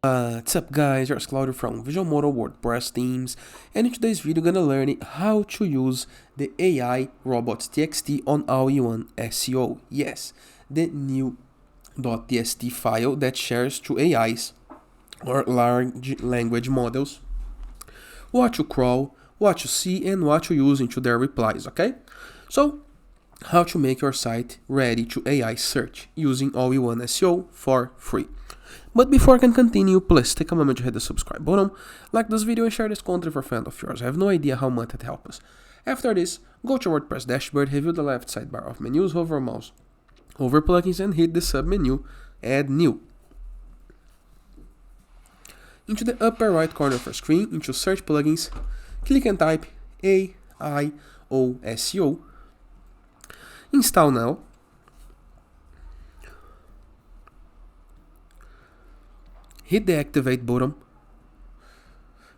What's up guys, here's Claudio from Visual Model WordPress themes, and in today's video gonna learn how to use the AI robots.txt on All-In-One SEO. Yes, the new .txt file that shares to AIs or large language models what you crawl, what you see, and what you use into their replies, okay? So, how to make your site ready to AI search using All-In-One SEO for free. But before I can continue, please take a moment to hit the subscribe button, like this video and share this content for a friend of yours. I have no idea how much it helps us. After this, go to your WordPress dashboard, review the left sidebar of menus, hover mouse over plugins and hit the sub-menu, add new. Into the upper right corner of your screen, into search plugins, click and type AIOSEO, install now. Hit the activate button.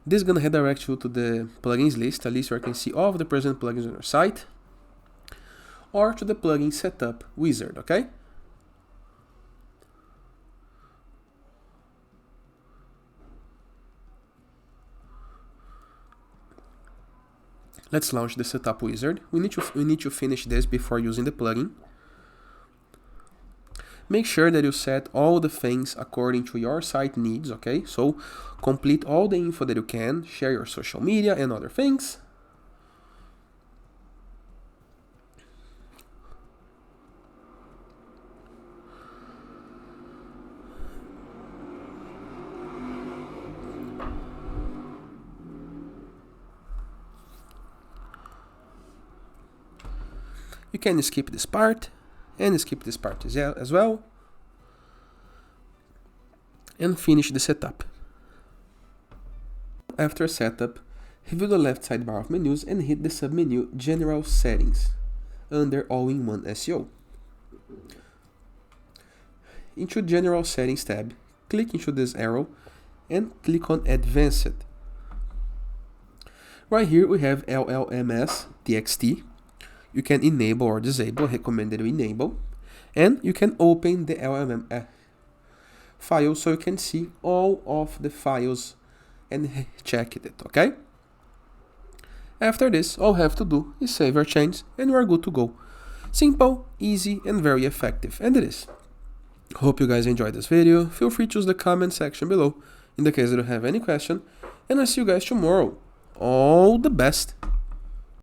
This is going to redirect you to the plugins list, a list where you can see all of the present plugins on your site, or to the plugin setup wizard, okay? Let's launch the setup wizard. We need to finish this before using the plugin. Make sure that you set all the things according to your site needs, okay? So complete all the info that you can, share your social media and other things. You can skip this part and skip this part as well, and finish the setup. After setup, review the left sidebar of menus and hit the submenu General Settings under All-In-One SEO. Into General Settings tab, click into this arrow and click on Advanced. Right here we have llms.txt. You can enable or disable, recommended to enable, and you can open the LLM file so you can see all of the files and check it, okay? After this, all you have to do is save your change and you are good to go. Simple, easy, and very effective, and it is. Hope you guys enjoyed this video. Feel free to use the comment section below in the case that you have any question, and I'll see you guys tomorrow. All the best!